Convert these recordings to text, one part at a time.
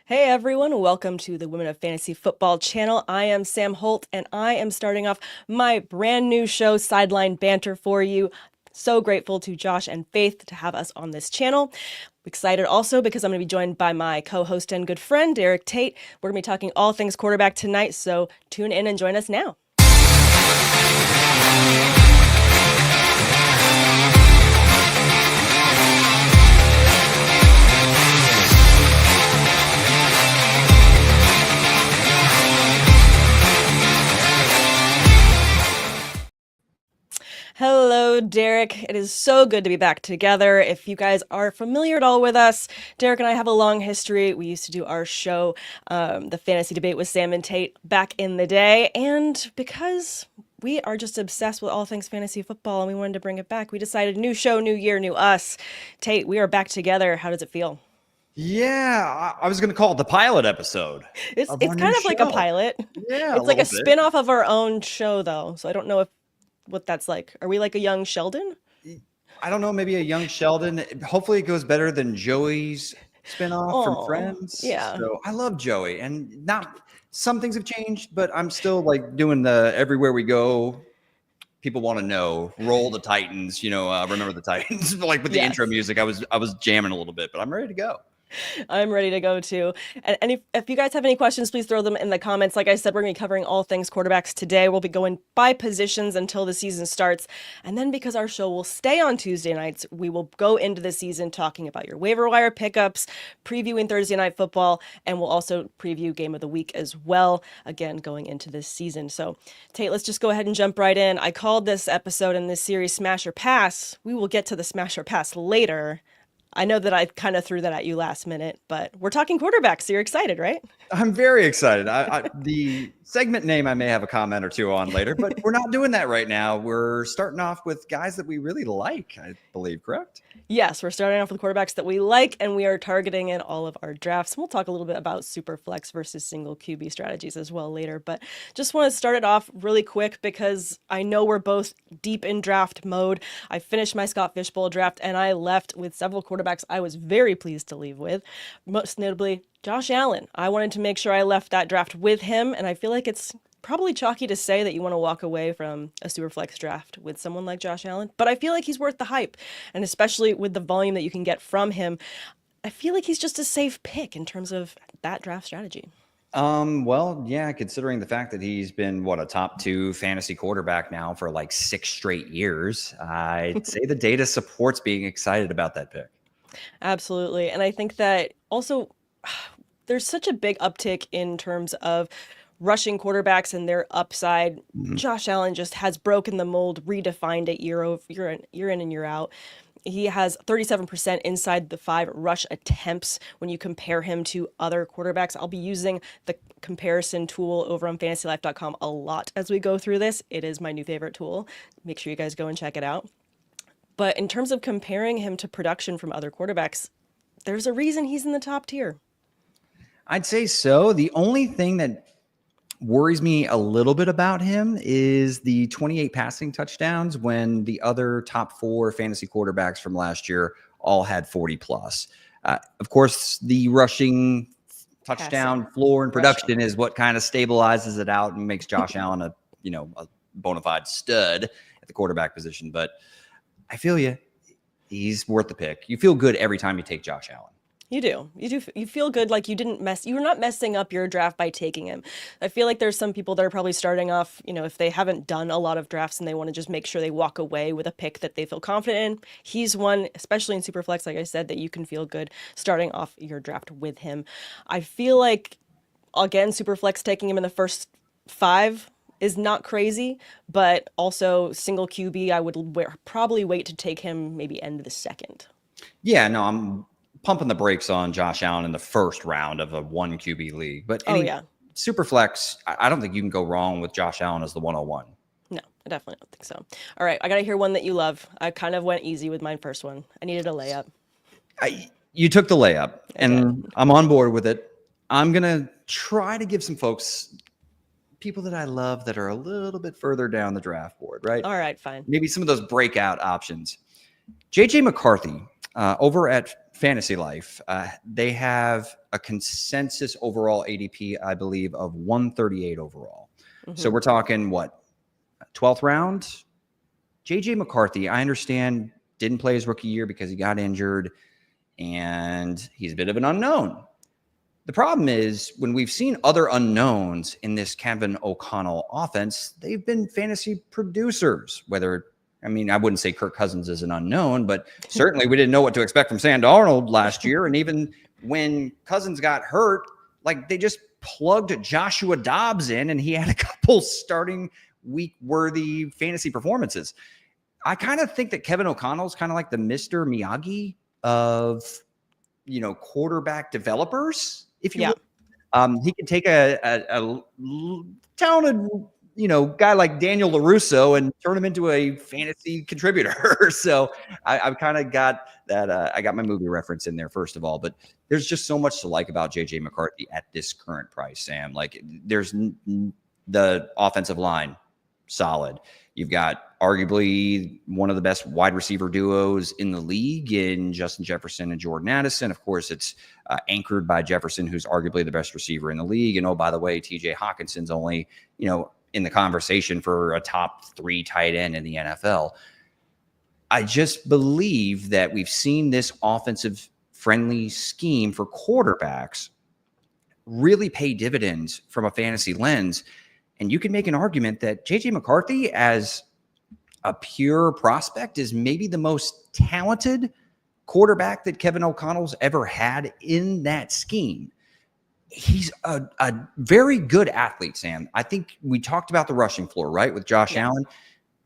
Hey everyone, welcome to the Women of Fantasy Football channel. I am Sam Holt and I am starting off my brand new show, Sideline Banter, for you. So grateful to Josh and Faith to have us on this channel. Excited also because I'm going to be joined by my co-host and good friend, Derek Tate. We're going to be talking all things quarterback tonight, so tune in and join us now. Hello, Derek. It is so good to be back together. If you guys are familiar at all with us, Derek and I have a long history. We used to do our show, The Fantasy Debate with Sam and Tate, back in the day. And because we are just obsessed with all things fantasy football and we wanted to bring it back, we decided new show, new year, new us. Tate, we are back together. How does it feel? Yeah, I was going to call it the pilot episode. It's kind of like a pilot. Yeah, It's like a spin-off of our own show, though. So I don't know what that's like. Are we like a young Sheldon? I don't know, maybe a young Sheldon. Hopefully it goes better than Joey's spinoff from Friends. Yeah. So I love Joey, and some things have changed, but I'm still like doing the everywhere we go. People want to know, roll the Titans, remember the Titans, like with the intro music. I was jamming a little bit, but I'm ready to go. I'm ready to go too. And if you guys have any questions, please throw them in the comments. Like I said, we're going to be covering all things quarterbacks today. We'll be going by positions until the season starts. And then because our show will stay on Tuesday nights, we will go into the season talking about your waiver wire pickups, previewing Thursday Night Football, and we'll also preview Game of the Week as well, again, going into this season. So, Tate, let's just go ahead and jump right in. I called this episode in this series Smash or Pass. We will get to the Smash or Pass later. I know that I kind of threw that at you last minute, but we're talking quarterbacks, so you're excited, right? I'm very excited. The segment name I may have a comment or two on later, but we're not doing that right now. We're starting off with guys that we really like, I believe, correct? Yes, we're starting off with quarterbacks that we like, and we are targeting in all of our drafts. We'll talk a little bit about Superflex versus single QB strategies as well later, but just want to start it off really quick because I know we're both deep in draft mode. I finished my Scott Fishbowl draft, and I left with several quarterbacks I was very pleased to leave with, most notably Josh Allen. I wanted to make sure I left that draft with him, and I feel like it's probably chalky to say that you want to walk away from a Superflex draft with someone like Josh Allen, but I feel like he's worth the hype, and especially with the volume that you can get from him, I feel like he's just a safe pick in terms of that draft strategy. Well, yeah, considering the fact that he's been a top 2 fantasy quarterback now for like 6 straight years, I'd say the data supports being excited about that pick. Absolutely. And I think that also there's such a big uptick in terms of rushing quarterbacks and their upside. Josh Allen just has broken the mold, redefined it year in and year out. He has 37% inside the 5 rush attempts when you compare him to other quarterbacks. I'll be using the comparison tool over on fantasylife.com a lot as we go through this. It is my new favorite tool. Make sure you guys go and check it out. But in terms of comparing him to production from other quarterbacks, there's a reason he's in the top tier. I'd say so. The only thing that worries me a little bit about him is the 28 passing touchdowns when the other top 4 fantasy quarterbacks from last year all had 40 plus. Of course, the rushing touchdown floor and production is what kind of stabilizes it out and makes Josh Allen a bona fide stud at the quarterback position. But I feel you. He's worth the pick. You feel good every time you take Josh Allen. You do. You feel good like you're not messing up your draft by taking him. I feel like there's some people that are probably starting off, if they haven't done a lot of drafts and they want to just make sure they walk away with a pick that they feel confident in. He's one, especially in Superflex, like I said, that you can feel good starting off your draft with him. I feel like, again, Superflex taking him in the first 5 is not crazy, but also single QB, I would probably wait to take him maybe end of the second. Yeah, no, I'm pumping the brakes on Josh Allen in the first round of a 1 QB league. But Superflex, I don't think you can go wrong with Josh Allen as the 101. No, I definitely don't think so. All right, I got to hear one that you love. I kind of went easy with my first one. I needed a layup. You took the layup, and I'm on board with it. I'm going to try to give some folks, people that I love that are a little bit further down the draft board, right? All right, fine. Maybe some of those breakout options. JJ McCarthy. Over at Fantasy Life, they have a consensus overall ADP, I believe, of 138 overall. So we're talking what, 12th round? JJ McCarthy, I understand, didn't play his rookie year because he got injured, and he's a bit of an unknown. The problem is when we've seen other unknowns in this Kevin O'Connell offense, they've been fantasy producers, I wouldn't say Kirk Cousins is an unknown, but certainly we didn't know what to expect from Sam Darnold last year. And even when Cousins got hurt, like they just plugged Joshua Dobbs in and he had a couple starting week-worthy fantasy performances. I kind of think that Kevin O'Connell is kind of like the Mr. Miyagi of, quarterback developers, if you will. He can take a talented guy like Daniel LaRusso and turn him into a fantasy contributor. So I've kind of got that. I got my movie reference in there, first of all, but there's just so much to like about JJ McCarthy at this current price, Sam. Like there's the offensive line, solid. You've got arguably one of the best wide receiver duos in the league in Justin Jefferson and Jordan Addison. Of course, it's anchored by Jefferson, who's arguably the best receiver in the league. And oh, by the way, TJ Hawkinson's only, in the conversation for a top 3 tight end in the NFL. I just believe that we've seen this offensive friendly scheme for quarterbacks really pay dividends from a fantasy lens. And you can make an argument that JJ McCarthy as a pure prospect is maybe the most talented quarterback that Kevin O'Connell's ever had in that scheme. He's a very good athlete, Sam. I think we talked about the rushing floor, right, with Josh Allen.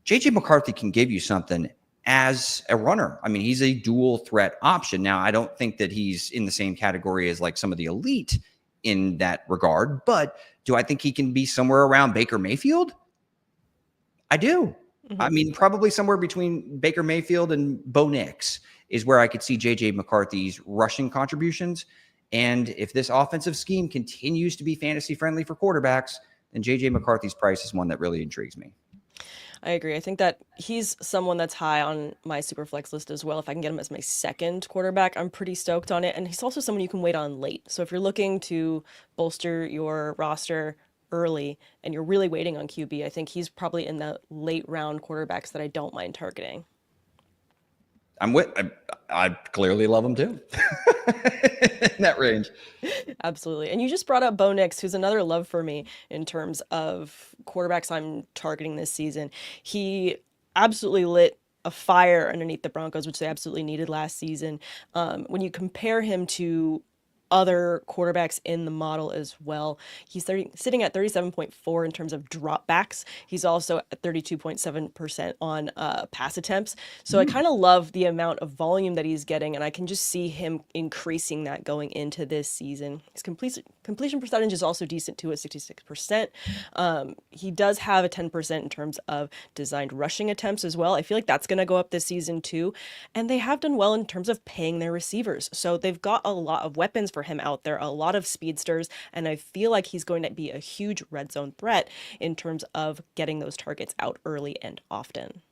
JJ McCarthy can give you something as a runner. I mean, he's a dual threat option. Now, I don't think that he's in the same category as like some of the elite in that regard, but do I think he can be somewhere around Baker Mayfield? I do. I mean, probably somewhere between Baker Mayfield and Bo Nix is where I could see JJ McCarthy's rushing contributions. And if this offensive scheme continues to be fantasy friendly for quarterbacks, then JJ McCarthy's price is one that really intrigues me. I agree. I think that he's someone that's high on my Superflex list as well. If I can get him as my second quarterback, I'm pretty stoked on it. And he's also someone you can wait on late. So if you're looking to bolster your roster early and you're really waiting on QB, I think he's probably in the late round quarterbacks that I don't mind targeting. I clearly love him too. In that range. Absolutely. And you just brought up Bo Nix, who's another love for me in terms of quarterbacks I'm targeting this season. He absolutely lit a fire underneath the Broncos, which they absolutely needed last season. When you compare him to other quarterbacks in the model as well, he's sitting at 37.4 in terms of dropbacks. He's also at 32.7% on pass attempts. So I kind of love the amount of volume that he's getting, and I can just see him increasing that going into this season. His completion percentage is also decent too at 66%. He does have a 10% in terms of designed rushing attempts as well. I feel like that's going to go up this season too. And they have done well in terms of paying their receivers. So they've got a lot of weapons for him out there, a lot of speedsters, and I feel like he's going to be a huge red zone threat in terms of getting those targets out early and often.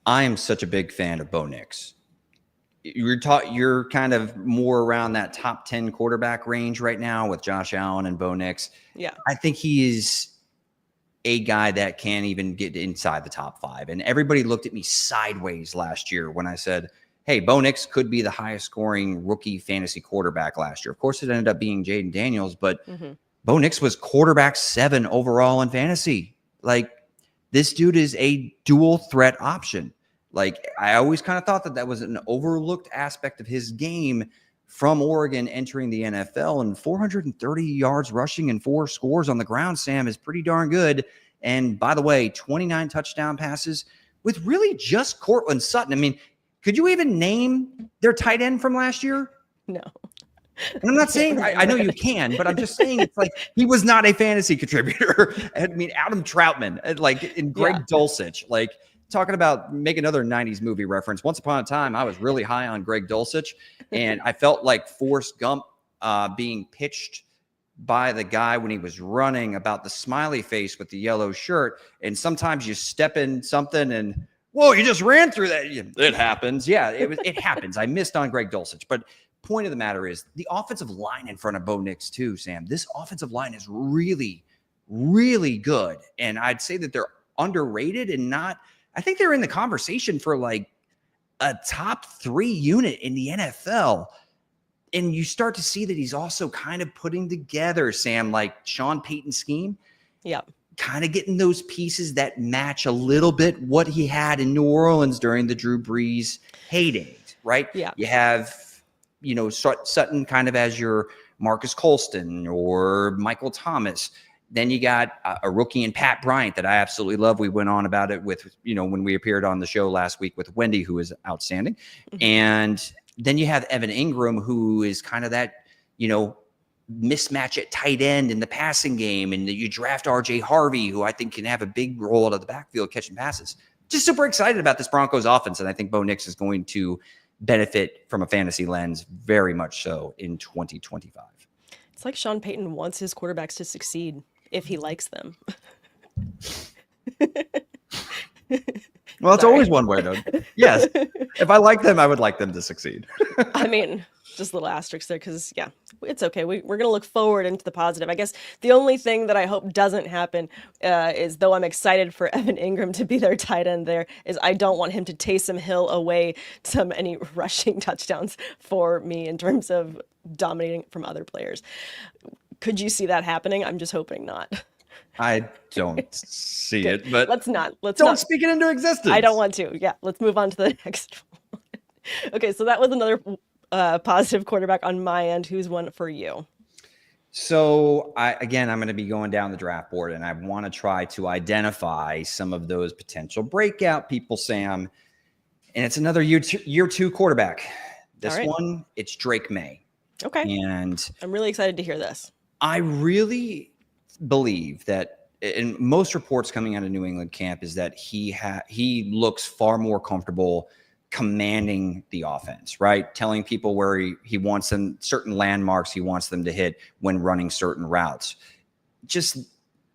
I am such a big fan of Bo Nix. You're kind of more around that top 10 quarterback range right now with Josh Allen and Bo Nix. Yeah. I think he is a guy that can't even get inside the top 5. And everybody looked at me sideways last year when I said, hey, Bo Nix could be the highest scoring rookie fantasy quarterback last year. Of course, it ended up being Jayden Daniels, but Bo Nix was quarterback 7 overall in fantasy. Like, this dude is a dual threat option. Like, I always kind of thought that was an overlooked aspect of his game from Oregon entering the NFL, and 430 yards rushing and 4 scores on the ground, Sam, is pretty darn good. And by the way, 29 touchdown passes with really just Cortland Sutton. I mean, could you even name their tight end from last year? No. And I'm not saying, I know you can, but I'm just saying it's like he was not a fantasy contributor. I mean, Adam Troutman, like, in Greg Dulcich, like, talking about make another 90s movie reference. Once upon a time, I was really high on Greg Dulcich, and I felt like Forrest Gump being pitched by the guy when he was running about the smiley face with the yellow shirt. And sometimes you step in something and whoa, you just ran through that. It happens. Yeah, it happens. I missed on Greg Dulcich. But point of the matter is the offensive line in front of Bo Nix too, Sam. This offensive line is really, really good. And I'd say that they're underrated and not, I think they're in the conversation for like a top 3 unit in the NFL. And you start to see that he's also kind of putting together, Sam, like Sean Payton's scheme. Yeah. Kind of getting those pieces that match a little bit what he had in New Orleans during the Drew Brees heydays, right? Yeah. You have, Sutton kind of as your Marcus Colston or Michael Thomas. Then you got a rookie in Pat Bryant that I absolutely love. We went on about it with, when we appeared on the show last week with Wendy, who is outstanding. Mm-hmm. And then you have Evan Ingram, who is kind of that, mismatch at tight end in the passing game. And you draft RJ Harvey, who I think can have a big role out of the backfield catching passes. Just super excited about this Broncos offense. And I think Bo Nix is going to benefit from a fantasy lens very much so in 2025. It's like Sean Payton wants his quarterbacks to succeed if he likes them. Well, it's always one way to. Yes. If I like them, I would like them to succeed. I mean, just a little asterisk there because, yeah, it's okay. We're going to look forward into the positive. I guess the only thing that I hope doesn't happen is, though I'm excited for Evan Ingram to be their tight end there, is I don't want him to Taysom Hill away any rushing touchdowns for me in terms of dominating from other players. Could you see that happening? I'm just hoping not. I don't see it, but let's not speak it into existence. I don't want to. Yeah, let's move on to the next one. Okay, so that was another positive quarterback on my end. Who's one for you? So I'm going to be going down the draft board, and I want to try to identify some of those potential breakout people, Sam. And it's another year two quarterback. This one, it's Drake Maye. Okay. And I'm really excited to hear this. I really believe that in most reports coming out of New England camp is that he looks far more comfortable commanding the offense, right? Telling people where he wants them, certain landmarks he wants them to hit when running certain routes.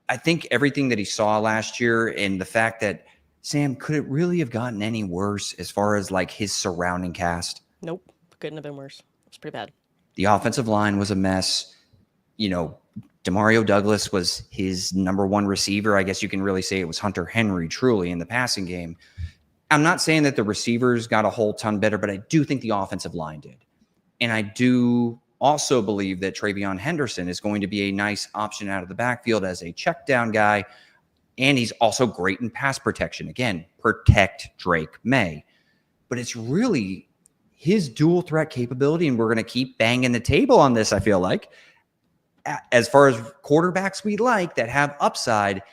I think everything that he saw last year and the fact that, Sam, could it really have gotten any worse as far as like his surrounding cast? Nope. Couldn't have been worse. It was pretty bad. The offensive line was a mess. Demario Douglas was his number one receiver. I guess you can really say it was Hunter Henry truly in the passing game. I'm not saying that the receivers got a whole ton better, but I do think the offensive line did. And I do also believe that Travion Henderson is going to be a nice option out of the backfield as a check down guy. And he's also great in pass protection. Again, protect Drake Maye. But it's really his dual threat capability. And we're going to keep banging the table on this, I feel like, as far as quarterbacks we like that have upside,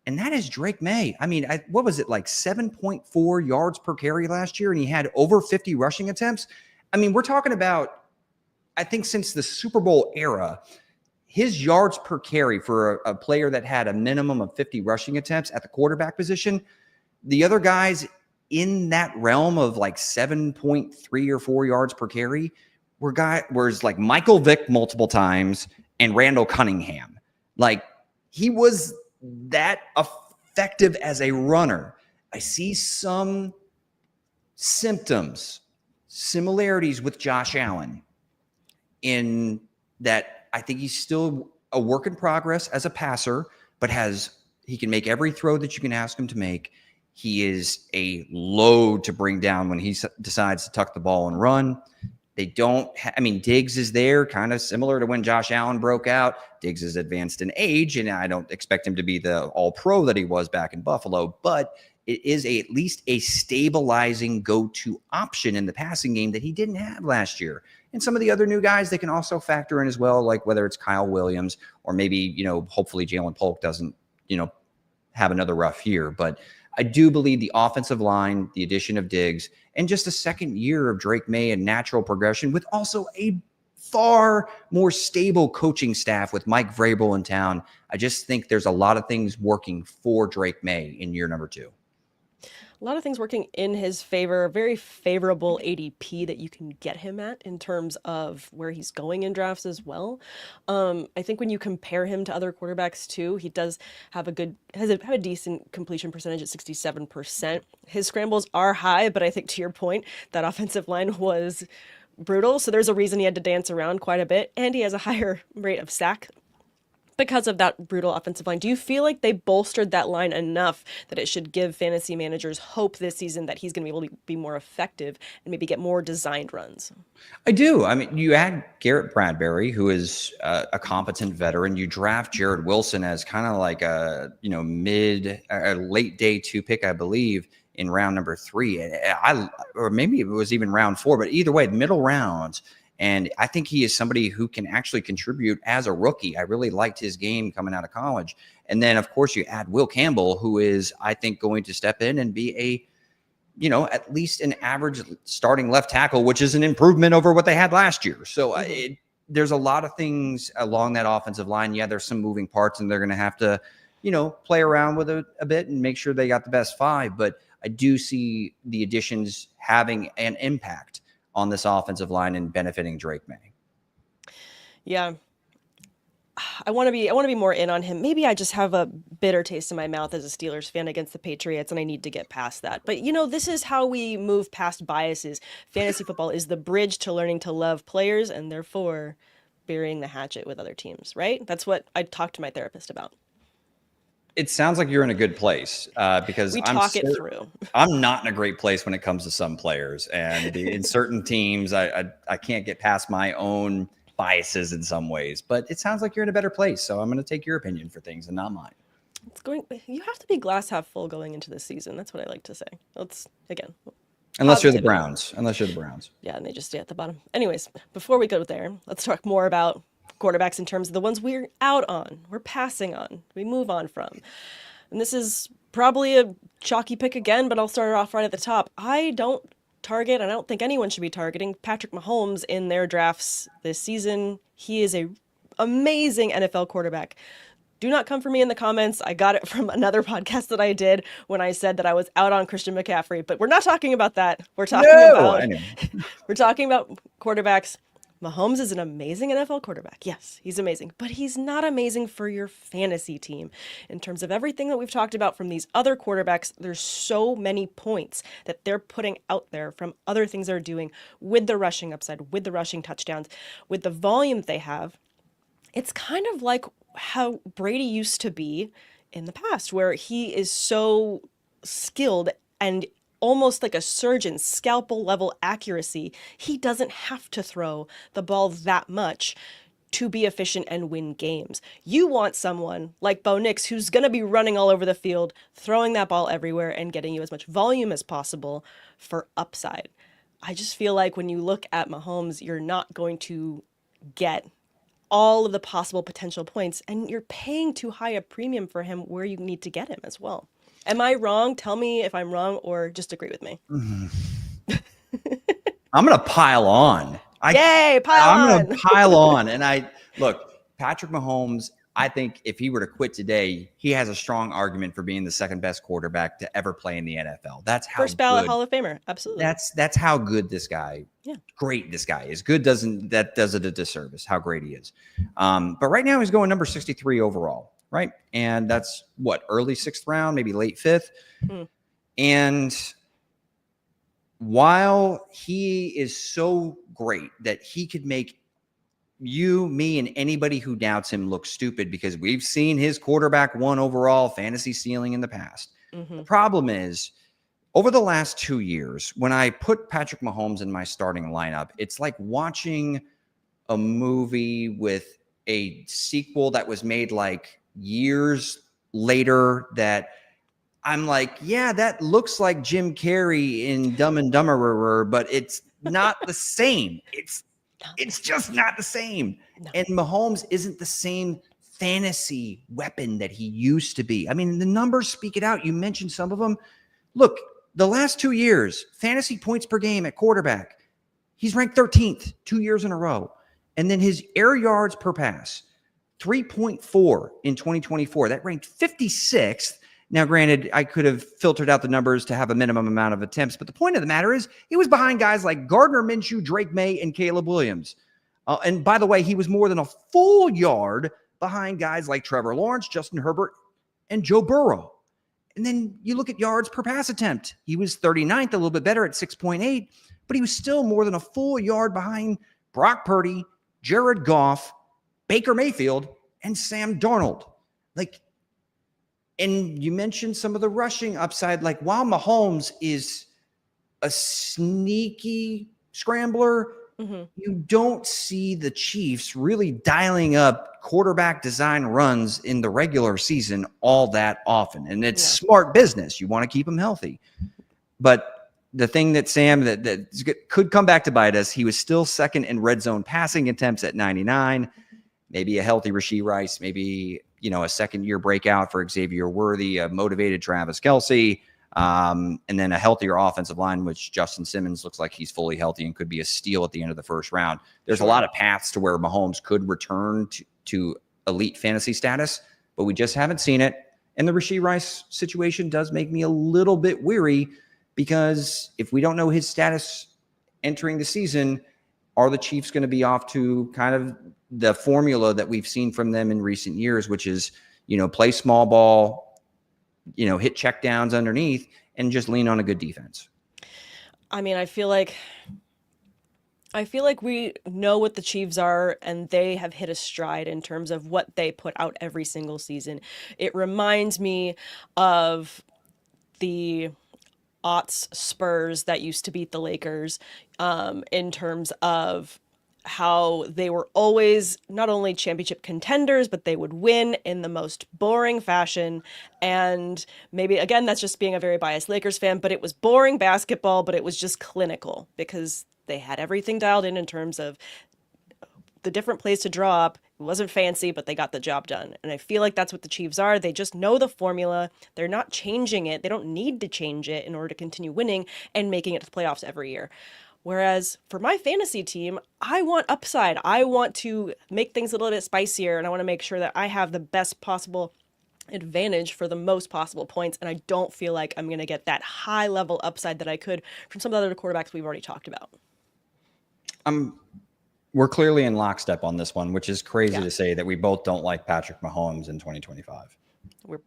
and that is Drake Maye. I mean, what was it, like 7.4 yards per carry last year, and he had over 50 rushing attempts? I mean, we're talking about, I think since the Super Bowl era, his yards per carry for a player that had a minimum of 50 rushing attempts at the quarterback position, the other guys in that realm of like 7.3 or 4 yards per carry were like Michael Vick multiple times and Randall Cunningham. Like, he was that effective as a runner. I see some similarities with Josh Allen in that I think he's still a work in progress as a passer, but he can make every throw that you can ask him to make. He is a load to bring down when he decides to tuck the ball and run. They don't, Diggs is there, kind of similar to when Josh Allen broke out. Diggs is advanced in age, and I don't expect him to be the all-pro that he was back in Buffalo, but it is at least a stabilizing go-to option in the passing game that he didn't have last year. And some of the other new guys they can also factor in as well, like whether it's Kyle Williams or maybe, hopefully Jalen Polk doesn't, have another rough year. But I do believe the offensive line, the addition of Diggs, and just a second year of Drake Maye and natural progression with also a far more stable coaching staff with Mike Vrabel in town. I just think there's a lot of things working for Drake Maye in year number 2. A lot of things working in his favor, very favorable ADP that you can get him at in terms of where he's going in drafts as well. I think when you compare him to other quarterbacks too, he does have have a decent completion percentage at 67%. His scrambles are high, but I think to your point, that offensive line was brutal. So there's a reason he had to dance around quite a bit, and he has a higher rate of sack because of that brutal offensive line. Do you feel like they bolstered that line enough that it should give fantasy managers hope this season that he's going to be able to be more effective and maybe get more designed runs? I do. I mean, you add Garrett Bradbury, who is a competent veteran. You draft Jared Wilson as kind of like a late day 2 pick, I believe, in round number 3. Or maybe it was even round 4, but either way, middle rounds. And I think he is somebody who can actually contribute as a rookie. I really liked his game coming out of college. And then, of course, you add Will Campbell, who is, I think, going to step in and be at least an average starting left tackle, which is an improvement over what they had last year. So there's a lot of things along that offensive line. Yeah, there's some moving parts, and they're going to have to, play around with it a bit and make sure they got the best 5. But I do see the additions having an impact on this offensive line and benefiting Drake Maye. Yeah. I want to be more in on him. Maybe I just have a bitter taste in my mouth as a Steelers fan against the Patriots, and I need to get past that. But this is how we move past biases. Fantasy football is the bridge to learning to love players and therefore burying the hatchet with other teams, right? That's what I talked to my therapist about. It sounds like you're in a good place because we talk it through. I'm not in a great place when it comes to some players, and in certain teams, I can't get past my own biases in some ways. But it sounds like you're in a better place, so I'm going to take your opinion for things and not mine. You have to be glass half full going into this season. That's what I like to say. Unless you're the Browns. Yeah, and they just stay at the bottom. Anyways, before we go there, let's talk more about quarterbacks in terms of the ones we're out on, we're passing on, we move on from. And this is probably a chalky pick again, but I'll start it off right at the top. I don't target, and I don't think anyone should be targeting Patrick Mahomes in their drafts this season. He is a amazing NFL quarterback. Do not come for me in the comments. I got it from another podcast that I did when I said that I was out on Christian McCaffrey, but we're not talking about that. We're talking about quarterbacks. Mahomes is an amazing NFL quarterback. Yes, he's amazing, but he's not amazing for your fantasy team. In terms of everything that we've talked about from these other quarterbacks, there's so many points that they're putting out there from other things they're doing with the rushing upside, with the rushing touchdowns, with the volume they have. It's kind of like how Brady used to be in the past, where he is so skilled and almost like a surgeon, scalpel level accuracy. He doesn't have to throw the ball that much to be efficient and win games. You want someone like Bo Nix who's going to be running all over the field, throwing that ball everywhere and getting you as much volume as possible for upside. I just feel like when you look at Mahomes, you're not going to get all of the possible potential points, and you're paying too high a premium for him where you need to get him as well. Am I wrong? Tell me if I'm wrong or just agree with me. I'm going to pile on. I'm going to pile on. And look, Patrick Mahomes, I think if he were to quit today, he has a strong argument for being the second best quarterback to ever play in the NFL. That's how first ballot Hall of Famer. Absolutely. That's how good this guy, great this guy is. Good does it a disservice how great he is. But right now he's going number 63 overall. Right. And that's early 6th round, maybe late 5th. And while he is so great that he could make you, me, and anybody who doubts him look stupid, because we've seen his quarterback 1 overall fantasy ceiling in the past. The problem is, over the last 2 years, when I put Patrick Mahomes in my starting lineup, it's like watching a movie with a sequel that was made like years later that I'm like, yeah, that looks like Jim Carrey in Dumb and Dumberer, but it's not the same. It's just not the same. No. And Mahomes isn't the same fantasy weapon that he used to be. I mean, the numbers speak it out. You mentioned some of them. Look, the last 2 years, fantasy points per game at quarterback, he's ranked 13th 2 years in a row. And then his air yards per pass, 3.4 in 2024. That ranked 56th. Now, granted, I could have filtered out the numbers to have a minimum amount of attempts, but the point of the matter is he was behind guys like Gardner Minshew, Drake Maye, and Caleb Williams. And by the way, he was more than a full yard behind guys like Trevor Lawrence, Justin Herbert, and Joe Burrow. And then you look at yards per pass attempt. He was 39th, a little bit better at 6.8, but he was still more than a full yard behind Brock Purdy, Jared Goff, Baker Mayfield, and Sam Darnold. And you mentioned some of the rushing upside. Like, while Mahomes is a sneaky scrambler, you don't see the Chiefs really dialing up quarterback design runs in the regular season all that often. And it's smart business. You want to keep them healthy. But the thing that Sam that could come back to bite us, he was still second in red zone passing attempts at 99. Maybe a healthy Rashee Rice, maybe a second-year breakout for Xavier Worthy, a motivated Travis Kelce, and then a healthier offensive line, which Justin Simmons looks like he's fully healthy and could be a steal at the end of the first round. There's a lot of paths to where Mahomes could return to elite fantasy status, but we just haven't seen it. And the Rashee Rice situation does make me a little bit weary, because if we don't know his status entering the season, are the Chiefs going to be off to kind of the formula that we've seen from them in recent years, which is, play small ball, hit check downs underneath and just lean on a good defense? I mean, I feel like we know what the Chiefs are, and they have hit a stride in terms of what they put out every single season. It reminds me of the aughts Spurs that used to beat the Lakers, in terms of how they were always not only championship contenders, but they would win in the most boring fashion. And maybe, again, that's just being a very biased Lakers fan, but it was boring basketball, but it was just clinical because they had everything dialed in terms of the different plays to draw up. It wasn't fancy, but they got the job done. And I feel like that's what the Chiefs are. They just know the formula. They're not changing it. They don't need to change it in order to continue winning and making it to the playoffs every year. Whereas for my fantasy team, I want upside. I want to make things a little bit spicier, and I want to make sure that I have the best possible advantage for the most possible points. And I don't feel like I'm going to get that high level upside that I could from some of the other quarterbacks we've already talked about. We're clearly in lockstep on this one, which is crazy to say that we both don't like Patrick Mahomes in 2025. We're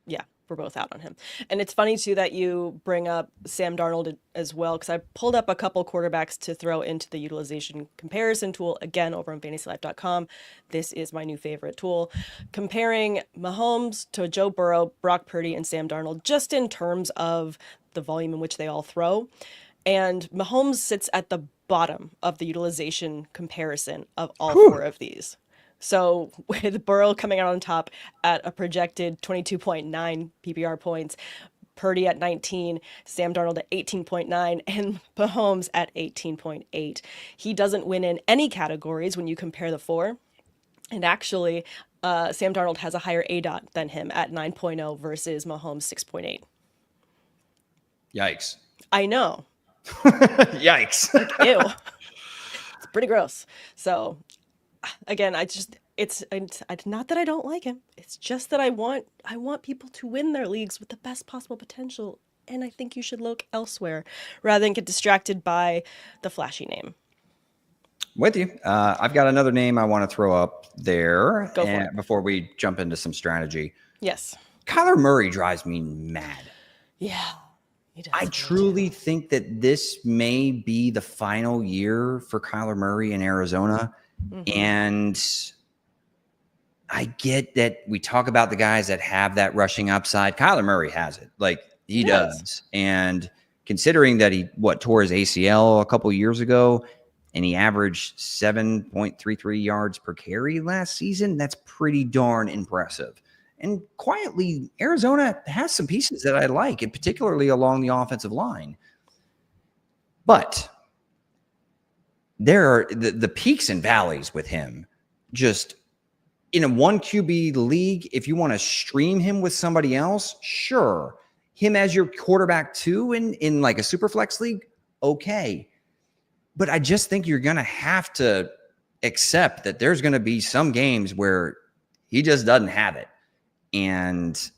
both out on him. And it's funny too that you bring up Sam Darnold as well, because I pulled up a couple quarterbacks to throw into the utilization comparison tool, again, over on fantasylife.com. This is my new favorite tool. Comparing Mahomes to Joe Burrow, Brock Purdy, and Sam Darnold, just in terms of the volume in which they all throw. And Mahomes sits at the bottom of the utilization comparison of all four of these. So with Burrow coming out on top at a projected 22.9 PPR points, Purdy at 19, Sam Darnold at 18.9, and Mahomes at 18.8. He doesn't win in any categories when you compare the four. And actually, Sam Darnold has a higher ADOT than him at 9.0 versus Mahomes 6.8. Yikes. I know. Yikes. Ew. It's pretty gross. So again, it's not that I don't like him. It's just that I want people to win their leagues with the best possible potential. And I think you should look elsewhere rather than get distracted by the flashy name. With you. I've got another name I want to throw up there Go for it. Before we jump into some strategy. Yes. Kyler Murray drives me mad. Yeah. He does. I truly think that this may be the final year for Kyler Murray in Arizona. Mm-hmm. And I get that we talk about the guys that have that rushing upside. Kyler Murray has it. Like, he does. And considering that he tore his ACL a couple years ago and he averaged 7.33 yards per carry last season, that's pretty darn impressive. And quietly, Arizona has some pieces that I like, and particularly along the offensive line. But there are the peaks and valleys with him. Just in a one QB league, if you want to stream him with somebody else, sure. Him as your quarterback too in like a Superflex league, okay. But I just think you're going to have to accept that there's going to be some games where he just doesn't have it. And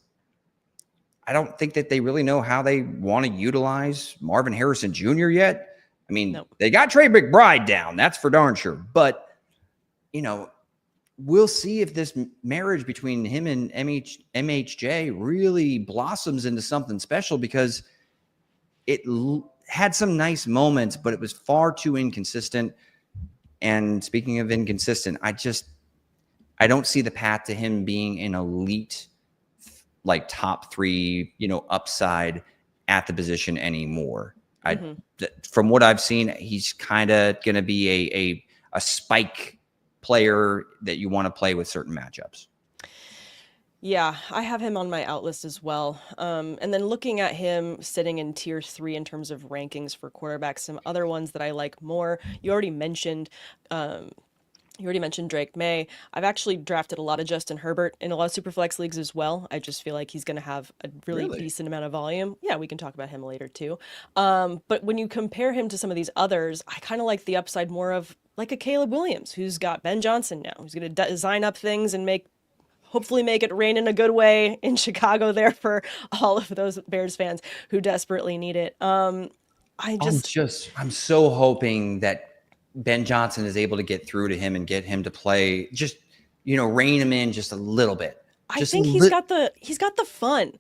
I don't think that they really know how they want to utilize Marvin Harrison Jr. yet. I mean, Nope. they got Trey McBride down. That's for darn sure. But, we'll see if this marriage between him and MHJ really blossoms into something special, because it had some nice moments, but it was far too inconsistent. And speaking of inconsistent, I don't see the path to him being an elite, like top 3, upside at the position anymore. From what I've seen, he's kind of going to be a spike player that you want to play with certain matchups. Yeah, I have him on my out list as well. And then looking at him sitting in tier 3 in terms of rankings for quarterbacks, some other ones that I like more. You already mentioned Drake Maye. I've actually drafted a lot of Justin Herbert in a lot of Superflex leagues as well. I just feel like he's going to have a really decent amount of volume. Yeah, we can talk about him later too. But when you compare him to some of these others, I kind of like the upside more of like a Caleb Williams, who's got Ben Johnson now. Who's going to design up things and hopefully make it rain in a good way in Chicago there for all of those Bears fans who desperately need it. I'm so hoping that Ben Johnson is able to get through to him and get him to play, just, rein him in just a little bit. I think he's got the fun.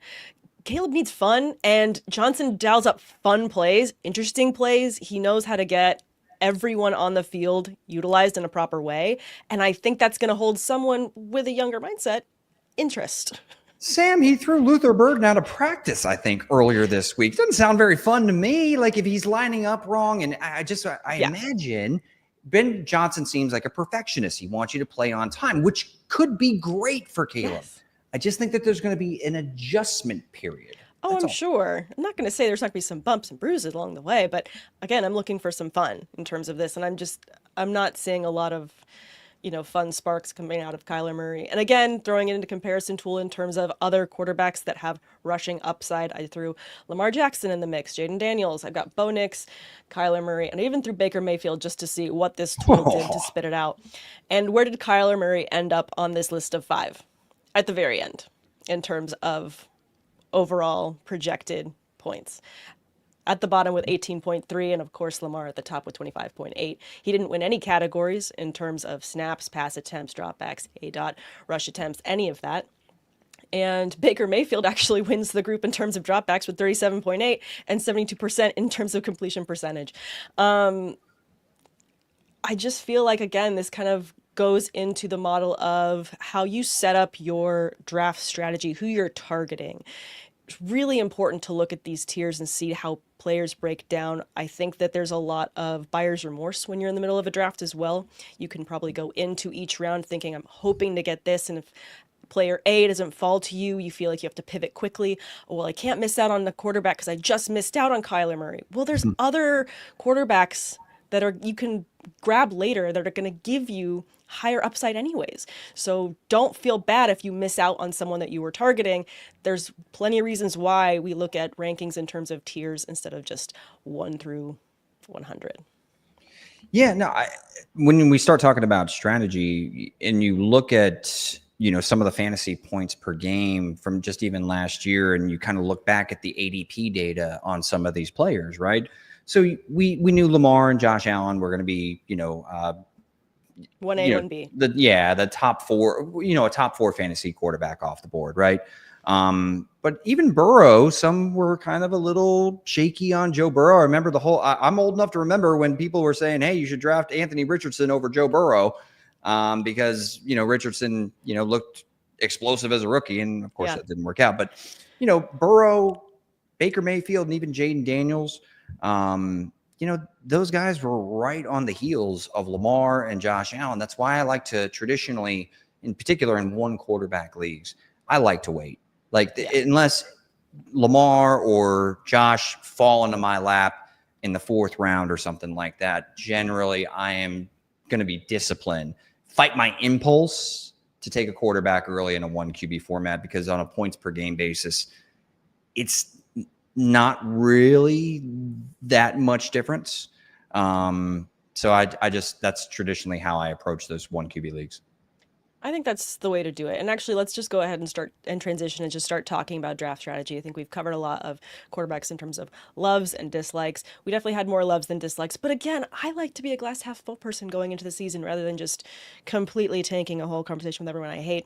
Caleb needs fun, and Johnson dials up fun plays, interesting plays. He knows how to get everyone on the field utilized in a proper way. And I think that's going to hold someone with a younger mindset interest. Sam, he threw Luther Burden out of practice, I think, earlier this week. Doesn't sound very fun to me. Like, if he's lining up wrong, and I imagine Ben Johnson seems like a perfectionist. He wants you to play on time, which could be great for Caleb. Yes. I just think that there's going to be an adjustment period. Oh, I'm sure. I'm not going to say there's not going to be some bumps and bruises along the way, but again, I'm looking for some fun in terms of this, and I'm not seeing a lot of, fun sparks coming out of Kyler Murray. And again, throwing it into comparison tool in terms of other quarterbacks that have rushing upside, I threw Lamar Jackson in the mix, Jayden Daniels, I've got Bo Nix, Kyler Murray, and I even threw Baker Mayfield just to see what this tool did to spit it out. And where did Kyler Murray end up on this list of 5? At the very end, in terms of overall projected points. At the bottom with 18.3, and of course Lamar at the top with 25.8. He didn't win any categories in terms of snaps, pass attempts, dropbacks, ADOT, rush attempts, any of that. And Baker Mayfield actually wins the group in terms of dropbacks with 37.8 and 72% in terms of completion percentage. I just feel like, again, this kind of goes into the model of how you set up your draft strategy, who you're targeting. It's really important to look at these tiers and see how players break down. I think that there's a lot of buyer's remorse when you're in the middle of a draft as well. You can probably go into each round thinking, I'm hoping to get this, and if player A doesn't fall to you, you feel like you have to pivot quickly. Oh, well, I can't miss out on the quarterback because I just missed out on Kyler Murray. Well, there's other quarterbacks that you can grab later that are going to give you higher upside anyways. So don't feel bad if you miss out on someone that you were targeting. There's plenty of reasons why we look at rankings in terms of tiers instead of just 1 through 100. Yeah, no, when we start talking about strategy and you look at, some of the fantasy points per game from just even last year, and you kind of look back at the ADP data on some of these players, right? So we knew Lamar and Josh Allen were going to be, 1A, 1B. The top 4, a top 4 fantasy quarterback off the board, right? But even Burrow, some were kind of a little shaky on Joe Burrow. I remember I'm old enough to remember when people were saying, hey, you should draft Anthony Richardson over Joe Burrow, because, Richardson, looked explosive as a rookie. And of course that didn't work out, but, Burrow, Baker Mayfield, and even Jayden Daniels, those guys were right on the heels of Lamar and Josh Allen. That's why I like to traditionally, in particular in one quarterback leagues, I like to wait. Unless Lamar or Josh fall into my lap in the 4th round or something like that, generally I am going to be disciplined, fight my impulse to take a quarterback early in a 1 QB format, because on a points per game basis, it's not really that much difference. So I just, that's traditionally how I approach those 1 QB leagues. I think that's the way to do it. And actually, let's just go ahead and start and transition and just start talking about draft strategy. I think we've covered a lot of quarterbacks in terms of loves and dislikes. We definitely had more loves than dislikes. But again, I like to be a glass half full person going into the season rather than just completely tanking a whole conversation with everyone I hate,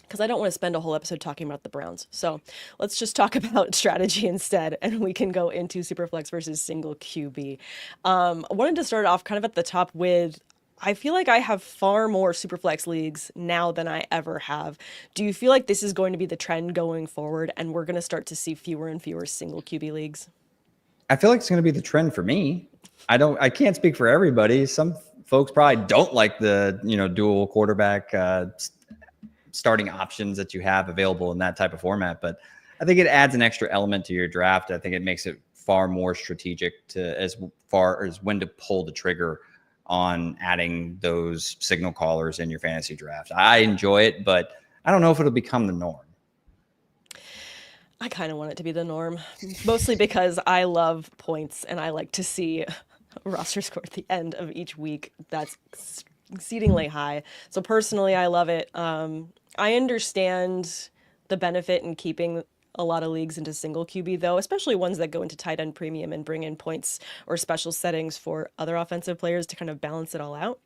because I don't want to spend a whole episode talking about the Browns. So let's just talk about strategy instead, and we can go into Superflex versus single QB. I wanted to start off kind of at the top with, I feel like I have far more Superflex leagues now than I ever have. Do you feel like this is going to be the trend going forward, and we're going to start to see fewer and fewer single QB leagues? I feel like it's going to be the trend for me. I can't speak for everybody. Some folks probably don't like the, dual quarterback starting options that you have available in that type of format. But I think it adds an extra element to your draft. I think it makes it far more strategic to as far as when to pull the trigger on adding those signal callers in your fantasy draft. I enjoy it, but I don't know if it'll become the norm. I kind of want it to be the norm, mostly because I love points and I like to see a roster score at the end of each week that's exceedingly high. So personally, I love it. I understand the benefit in keeping a lot of leagues into single QB, though, especially ones that go into tight end premium and bring in points or special settings for other offensive players to kind of balance it all out.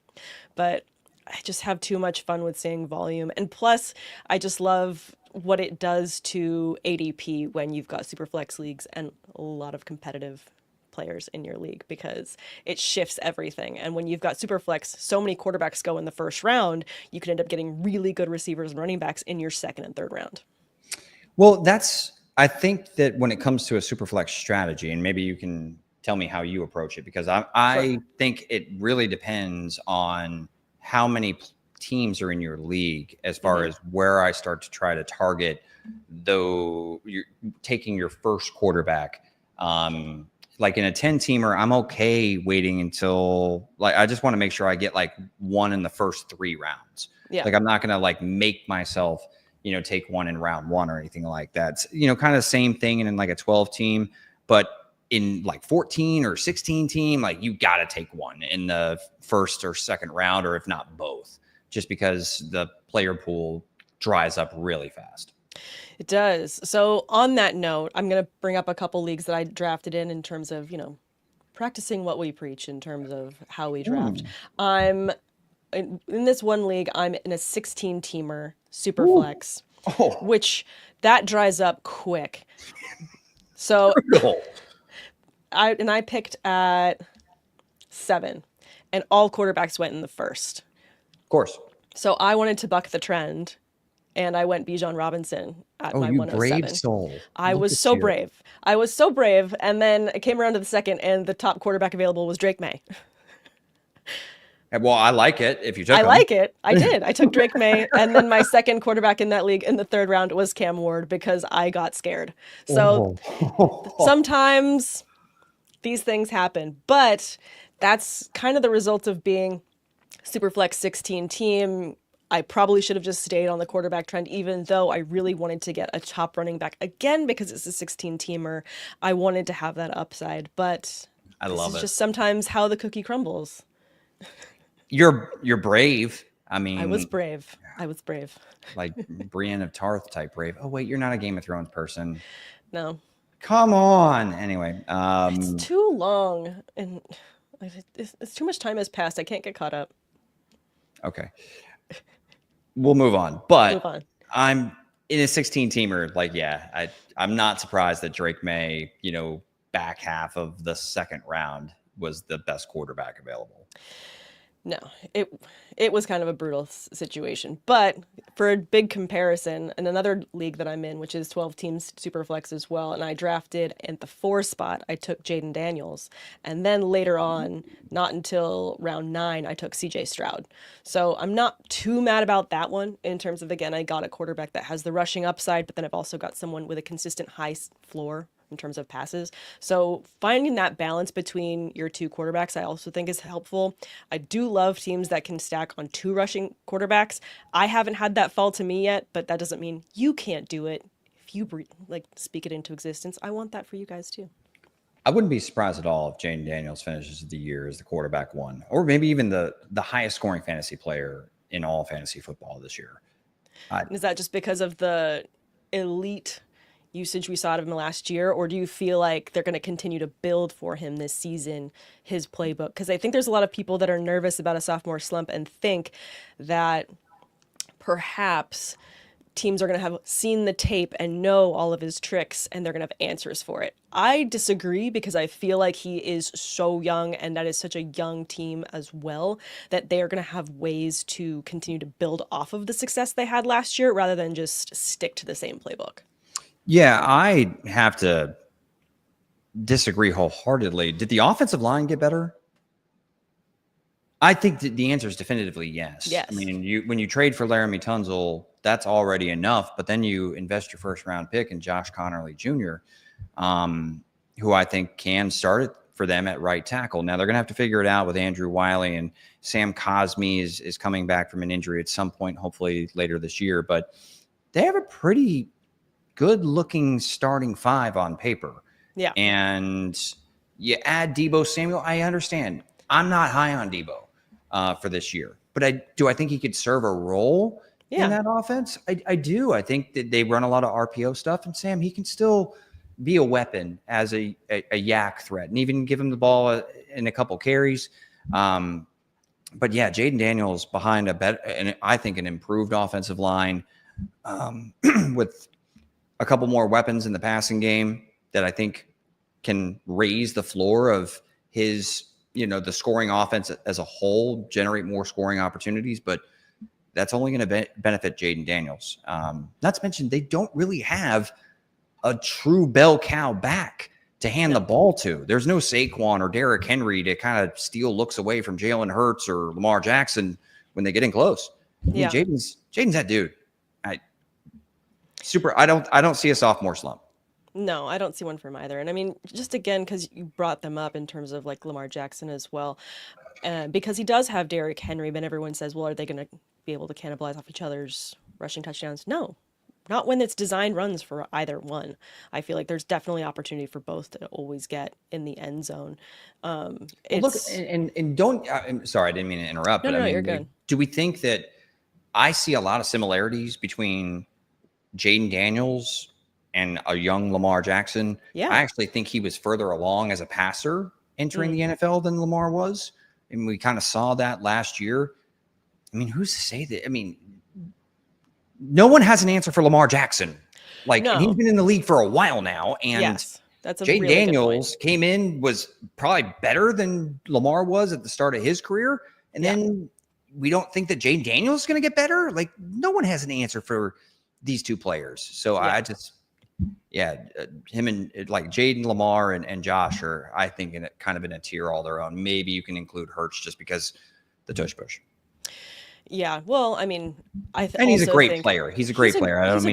But I just have too much fun with seeing volume. And plus, I just love what it does to ADP when you've got super flex leagues and a lot of competitive players in your league, because it shifts everything. And when you've got super flex, so many quarterbacks go in the first round, you can end up getting really good receivers and running backs in your second and third round. Well, I think that when it comes to a super flex strategy, and maybe you can tell me how you approach it, because I think it really depends on how many teams are in your league as far as where I start to try to target, though you're taking your first quarterback. Like in a 10-teamer, I'm okay waiting until, like, I just want to make sure I get like one in the first 3 rounds. Yeah. Like I'm not going to like make myself, take one in round 1 or anything like that. Kind of same thing in like a 12-team, but in like 14 or 16 team, like you got to take one in the first or second round, or if not both, just because the player pool dries up really fast. It does. So on that note, I'm going to bring up a couple leagues that I drafted in terms of, practicing what we preach in terms of how we draft. I'm in this one league, I'm in a 16-teamer Superflex, which that dries up quick. So I picked at 7, and all quarterbacks went in the first. Of course. So I wanted to buck the trend, and I went Bijan Robinson at my 107. Brave soul. I was so brave. I was so brave. And then it came around to the second, and the top quarterback available was Drake Maye. Well, I like it if you took him. Like it. I did. I took Drake Maye. And then my second quarterback in that league in the third round was Cam Ward, because I got scared. So sometimes these things happen. But that's kind of the result of being Superflex 16 team. I probably should have just stayed on the quarterback trend, even though I really wanted to get a top running back again, because it's a 16-teamer. I wanted to have that upside, but I love it's it. just sometimes how the cookie crumbles. You're brave. I mean, I was brave. Like Brienne of Tarth type brave. Oh wait, you're not a Game of Thrones person. No. Come on. Anyway, it's too long, and it's too much time has passed. I can't get caught up. Okay. We'll move on. But I'm in a 16-teamer. Like, yeah, I'm not surprised that Drake Maye, back half of the second round was the best quarterback available. No, it was kind of a brutal situation. But for a big comparison, in another league that I'm in, which is 12 teams Superflex as well, and I drafted at the 4 spot, I took Jayden Daniels. And then later on, not until round 9, I took CJ Stroud. So I'm not too mad about that one in terms of, again, I got a quarterback that has the rushing upside, but then I've also got someone with a consistent high floor in terms of passes. So finding that balance between your 2 quarterbacks, I also think is helpful. I do love teams that can stack on 2 rushing quarterbacks. I haven't had that fall to me yet, but that doesn't mean you can't do it. If you speak it into existence, I want that for you guys too. I wouldn't be surprised at all if Jayden Daniels finishes the year as the quarterback 1, or maybe even the highest scoring fantasy player in all fantasy football this year. Is that just because of the elite usage we saw out of him last year, or do you feel like they're going to continue to build for him this season, his playbook? Because I think there's a lot of people that are nervous about a sophomore slump and think that perhaps teams are going to have seen the tape and know all of his tricks and they're going to have answers for it. I disagree because I feel like he is so young and that is such a young team as well that they are going to have ways to continue to build off of the success they had last year rather than just stick to the same playbook. Yeah, I have to disagree wholeheartedly. Did the offensive line get better? I think that the answer is definitively yes. Yes. I mean, when you trade for Laramie Tunzel, that's already enough. But then you invest your first round pick in Josh Connerly Jr., who I think can start it for them at right tackle. Now they're going to have to figure it out with Andrew Wiley, and Sam Cosmi is coming back from an injury at some point, hopefully later this year. But they have a pretty good looking starting five on paper. Yeah. And you add Deebo Samuel. I understand. I'm not high on Deebo for this year, but I think he could serve a role in that offense. I do. I think that they run a lot of RPO stuff, and Sam, he can still be a weapon as a yak threat, and even give him the ball in a couple carries. But yeah, Jayden Daniels behind and I think an improved offensive line with a couple more weapons in the passing game that I think can raise the floor of his, the scoring offense as a whole, generate more scoring opportunities, but that's only going to benefit Jayden Daniels. Not to mention, they don't really have a true bell cow back to hand the ball to. There's no Saquon or Derrick Henry to kind of steal looks away from Jalen Hurts or Lamar Jackson when they get in close. I mean, Jayden's that dude. I don't see a sophomore slump. No, I don't see one for him either. And I mean, just again, because you brought them up in terms of like Lamar Jackson as well, because he does have Derrick Henry, but everyone says, well, are they going to be able to cannibalize off each other's rushing touchdowns? No, not when it's designed runs for either one. I feel like there's definitely opportunity for both to always get in the end zone. Look, and don't, I'm sorry, I didn't mean to interrupt, but I mean, you're good. Do we think that I see a lot of similarities between Jayden Daniels and a young Lamar Jackson? Yeah. I actually think he was further along as a passer entering the NFL than Lamar was. And we kind of saw that last year. I mean, who's to say that? I mean, no one has an answer for Lamar Jackson. And he's been in the league for a while now. And that's a Jayden really Daniels came in, was probably better than Lamar was at the start of his career. And then we don't think that Jayden Daniels is going to get better. Like, no one has an answer for these two players. So I just, him and like Jayden, Lamar, and Josh are, I think, kind of in a tier all their own. Maybe you can include Hurts just because the tush push. Yeah, well, I mean, and he's a great player. He's a great player. I don't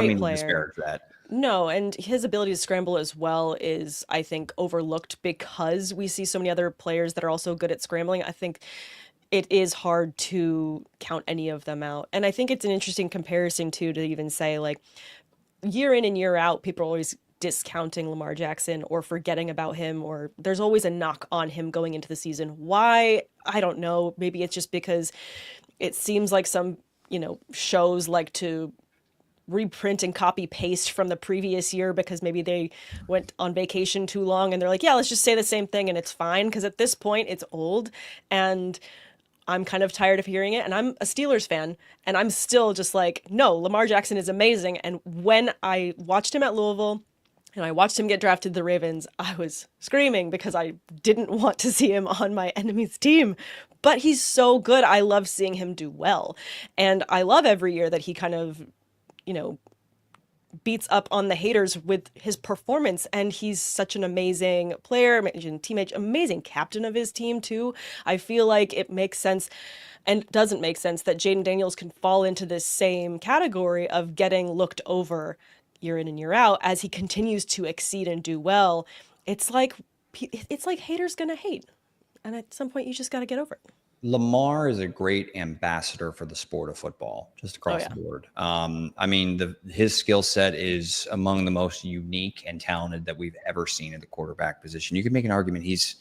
mean to disparage that. No, and his ability to scramble as well is, I think, overlooked because we see so many other players that are also good at scrambling. I think it is hard to count any of them out. And I think it's an interesting comparison too, to even say, like, year in and year out, people are always discounting Lamar Jackson or forgetting about him, or there's always a knock on him going into the season. Why? I don't know. Maybe it's just because it seems like some, shows like to reprint and copy paste from the previous year because maybe they went on vacation too long and they're like, yeah, let's just say the same thing and it's fine. Because at this point it's old and I'm kind of tired of hearing it. And I'm a Steelers fan and I'm still just like, no, Lamar Jackson is amazing. And when I watched him at Louisville and I watched him get drafted to the Ravens, I was screaming because I didn't want to see him on my enemy's team. But he's so good. I love seeing him do well. And I love every year that he kind of, beats up on the haters with his performance. And he's such an amazing player, amazing teammate, amazing captain of his team too. I feel like it makes sense and doesn't make sense that Jayden Daniels can fall into this same category of getting looked over year in and year out as he continues to exceed and do well. It's like haters gonna hate. And at some point you just got to get over it. Lamar is a great ambassador for the sport of football, just across the board. I mean, his skill set is among the most unique and talented that we've ever seen at the quarterback position. You could make an argument he's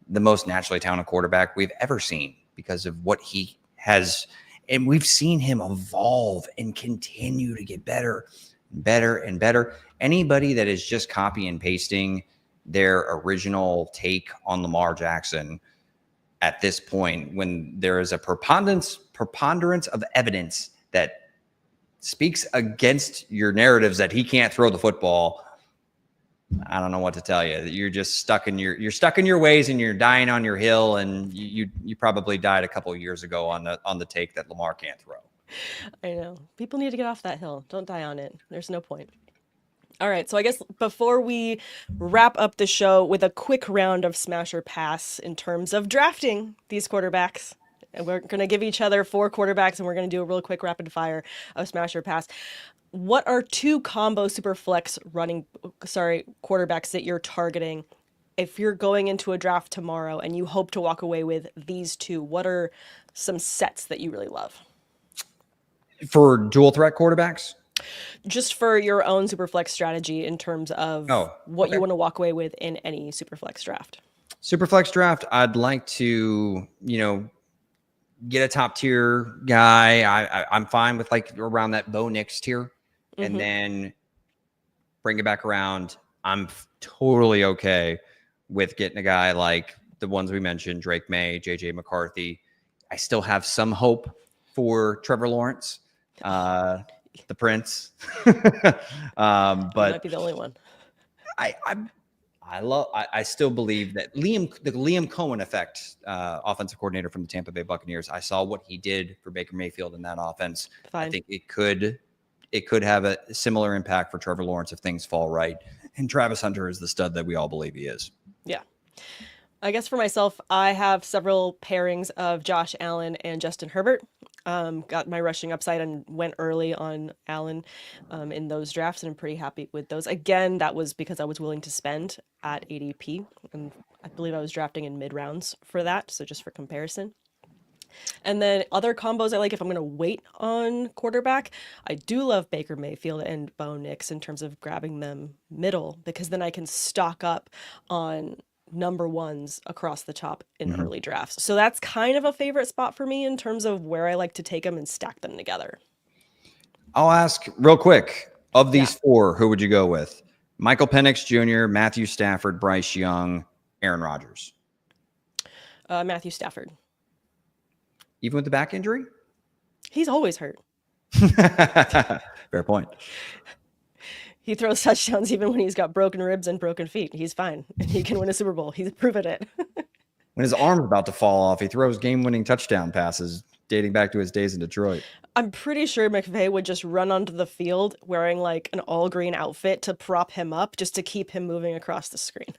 the most naturally talented quarterback we've ever seen because of what he has And we've seen him evolve and continue to get better and better and better. Anybody that is just copy and pasting their original take on Lamar Jackson at this point, when there is a preponderance of evidence that speaks against your narratives that he can't throw the football, I don't know what to tell you. You're just stuck in your ways, and you're dying on your hill. And you probably died a couple of years ago on the take that Lamar can't throw. I know. People need to get off that hill. Don't die on it. There's no point. All right, so I guess before we wrap up the show with a quick round of smash or pass in terms of drafting these quarterbacks, and we're going to give each other 4 quarterbacks, and we're going to do a real quick rapid fire of smash or pass. What are 2 combo super flex quarterbacks that you're targeting if you're going into a draft tomorrow and you hope to walk away with these 2? What are some sets that you really love? For dual threat quarterbacks? Just for your own Superflex strategy in terms of what you want to walk away with in any Superflex draft. Superflex draft, I'd like to, get a top tier guy. I'm fine with like around that Bo Nix tier, and then bring it back around. I'm totally okay with getting a guy like the ones we mentioned, Drake Maye, JJ McCarthy. I still have some hope for Trevor Lawrence. The Prince, but might be the only one. I still believe that the Liam Cohen effect, offensive coordinator from the Tampa Bay Buccaneers. I saw what he did for Baker Mayfield in that offense. I think it could have a similar impact for Trevor Lawrence if things fall right. And Travis Hunter is the stud that we all believe he is. Yeah. I guess for myself, I have several pairings of Josh Allen and Justin Herbert. Got my rushing upside and went early on Allen in those drafts, and I'm pretty happy with those. Again, that was because I was willing to spend at ADP, and I believe I was drafting in mid-rounds for that, so just for comparison. And then other combos I like if I'm going to wait on quarterback, I do love Baker Mayfield and Bo Nix in terms of grabbing them middle, because then I can stock up on number ones across the top in early drafts. So that's kind of a favorite spot for me in terms of where I like to take them and stack them together. I'll ask real quick, of these 4, who would you go with? Michael Penix Jr., Matthew Stafford, Bryce Young, Aaron Rodgers. Matthew Stafford. Even with the back injury? He's always hurt. Fair point. He throws touchdowns even when he's got broken ribs and broken feet. He's fine. He can win a Super Bowl. He's proven it. When his arm's about to fall off, he throws game-winning touchdown passes dating back to his days in Detroit. I'm pretty sure McVay would just run onto the field wearing like an all-green outfit to prop him up just to keep him moving across the screen.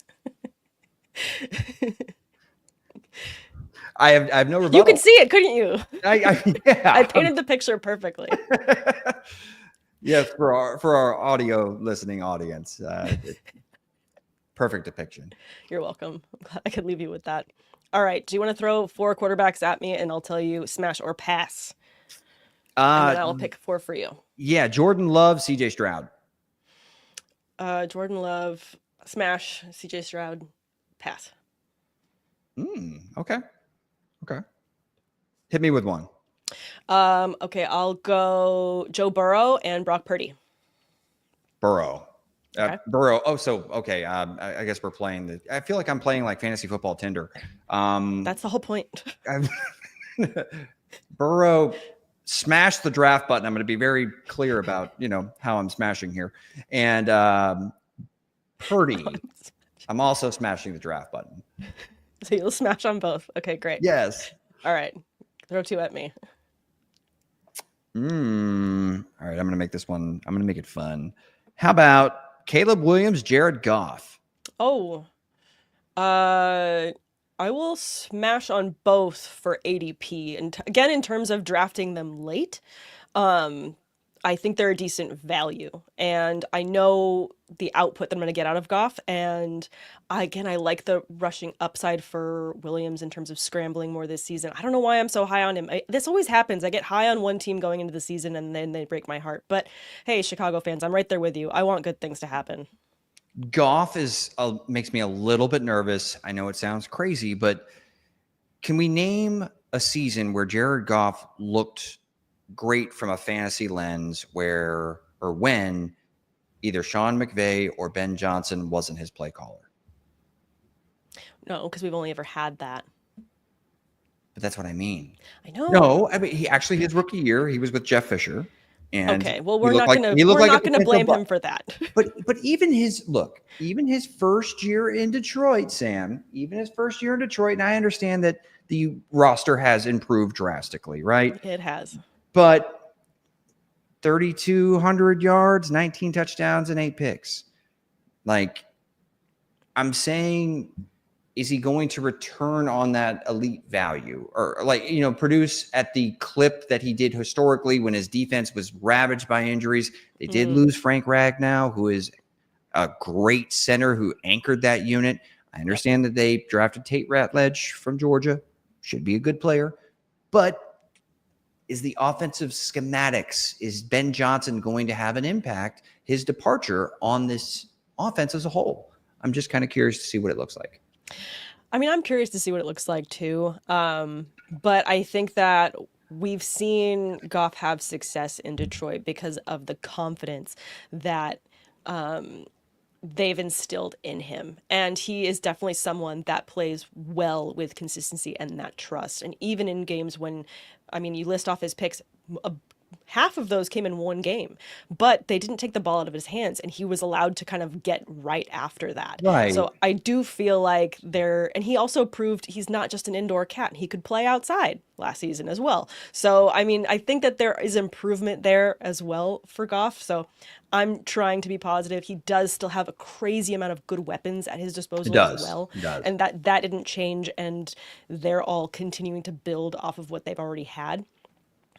I have no rebuttal. You could see it, couldn't you? Yeah. I painted the picture perfectly. Yes, for our audio listening audience. Perfect depiction. You're welcome. I'm glad I could leave you with that. All right. Do you want to throw 4 quarterbacks at me and I'll tell you smash or pass? And then I'll pick 4 for you. Yeah. Jordan Love, CJ Stroud. Jordan Love, smash. CJ Stroud, pass. Okay. Hit me with one. Okay, I'll go Joe Burrow and Brock Purdy. Burrow. Okay. Burrow. Oh, so okay. I guess we're playing I feel like I'm playing like fantasy football Tinder. That's the whole point. Burrow, smash the draft button. I'm going to be very clear about how I'm smashing here. And Purdy, I'm also smashing the draft button. So you'll smash on both. Okay, great. Yes. All right. Throw 2 at me. All right. I'm going to make this one. I'm going to make it fun. How about Caleb Williams, Jared Goff? Oh, I will smash on both for ADP. And again, in terms of drafting them late, I think they're a decent value. And I know the output that I'm going to get out of Goff. And I like the rushing upside for Williams in terms of scrambling more this season. I don't know why I'm so high on him. This always happens. I get high on one team going into the season and then they break my heart. But hey, Chicago fans, I'm right there with you. I want good things to happen. Goff makes me a little bit nervous. I know it sounds crazy, but can we name a season where Jared Goff looked great from a fantasy lens where or when either Sean McVay or Ben Johnson wasn't his play caller. No, because we've only ever had that. But that's what I mean. I know. No, I mean he actually his rookie year he was with Jeff Fisher, and Okay, well, he we're looked not like gonna he looked we're like a not gonna potential blame him for that. But even his first year in Detroit, Sam, even his first year in Detroit, and I understand that the roster has improved drastically, right? It has. But 3,200 yards, 19 touchdowns, and 8 picks. Like, I'm saying, is he going to return on that elite value or produce at the clip that he did historically when his defense was ravaged by injuries? They did lose Frank Ragnow, who is a great center who anchored that unit. I understand that they drafted Tate Ratledge from Georgia, should be a good player, but is the offensive schematics, is Ben Johnson going to have an impact, his departure, on this offense as a whole? I'm just kind of curious to see what it looks like. I mean, I'm curious to see what it looks like too. But I think that we've seen Goff have success in Detroit because of the confidence that they've instilled in him. And he is definitely someone that plays well with consistency and that trust. And even in games when, I mean, you list off his picks, half of those came in one game, but they didn't take the ball out of his hands and he was allowed to kind of get right after that. Right. So I do feel like and he also proved he's not just an indoor cat. He could play outside last season as well. So, I mean, I think that there is improvement there as well for Goff. So I'm trying to be positive. He does still have a crazy amount of good weapons at his disposal as well. It does. And that didn't change. And they're all continuing to build off of what they've already had.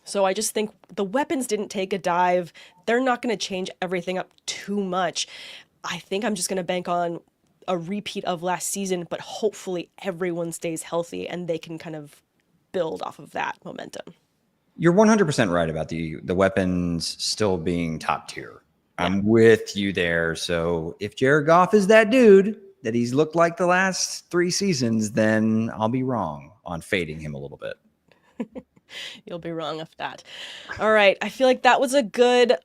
So I just think the weapons didn't take a dive. They're not going to change everything up too much. I think I'm just going to bank on a repeat of last season, but hopefully everyone stays healthy and they can kind of build off of that momentum. You're 100% right about the weapons still being top tier. Yeah. I'm with you there. So if Jared Goff is that dude that he's looked like the last 3 seasons, then I'll be wrong on fading him a little bit. You'll be wrong with that. All right. I feel like that was a good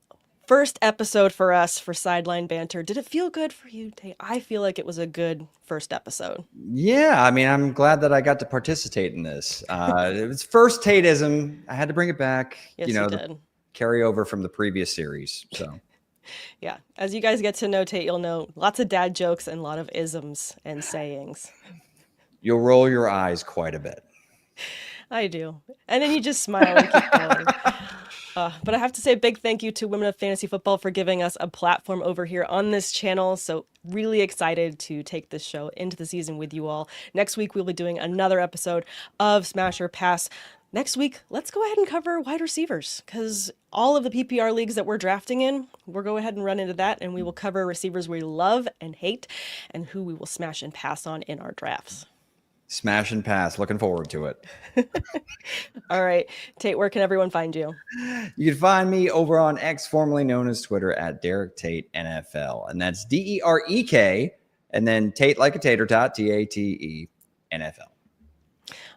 first episode for us for Sideline Banter. Did it feel good for you, Tate? I feel like it was a good first episode. Yeah. I mean, I'm glad that I got to participate in this. It was first Tateism. I had to bring it back. Yes, you did. Carry over from the previous series. So, yeah. As you guys get to know Tate, you'll know lots of dad jokes and a lot of isms and sayings. You'll roll your eyes quite a bit. I do. And then you just smile and keep going. But I have to say a big thank you to Women of Fantasy Football for giving us a platform over here on this channel. So really excited to take this show into the season with you all. Next week, we'll be doing another episode of Smash or Pass. Next week, let's go ahead and cover wide receivers because all of the PPR leagues that we're drafting in, we'll go ahead and run into that and we will cover receivers we love and hate and who we will smash and pass on in our drafts. Smash and pass. Looking forward to it. All right. Tate, where can everyone find you? You can find me over on X, formerly known as Twitter, at Derek Tate NFL. And that's DEREK. And then Tate like a tater tot, TATE NFL.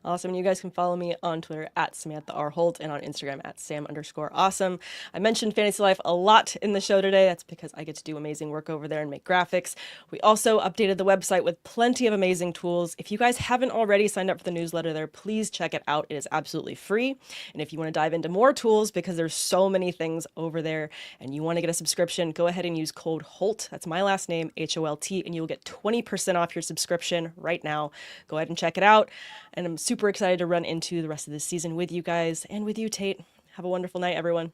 Awesome. And you guys can follow me on Twitter at Samantha R. Holt and on Instagram at Sam_awesome. I mentioned Fantasy Life a lot in the show today. That's because I get to do amazing work over there and make graphics. We also updated the website with plenty of amazing tools. If you guys haven't already signed up for the newsletter there, please check it out. It is absolutely free. And if you want to dive into more tools, because there's so many things over there and you want to get a subscription, go ahead and use code HOLT. That's my last name, HOLT, and you'll get 20% off your subscription right now. Go ahead and check it out. And I'm super excited to run into the rest of this season with you guys and with you, Tate. Have a wonderful night, everyone.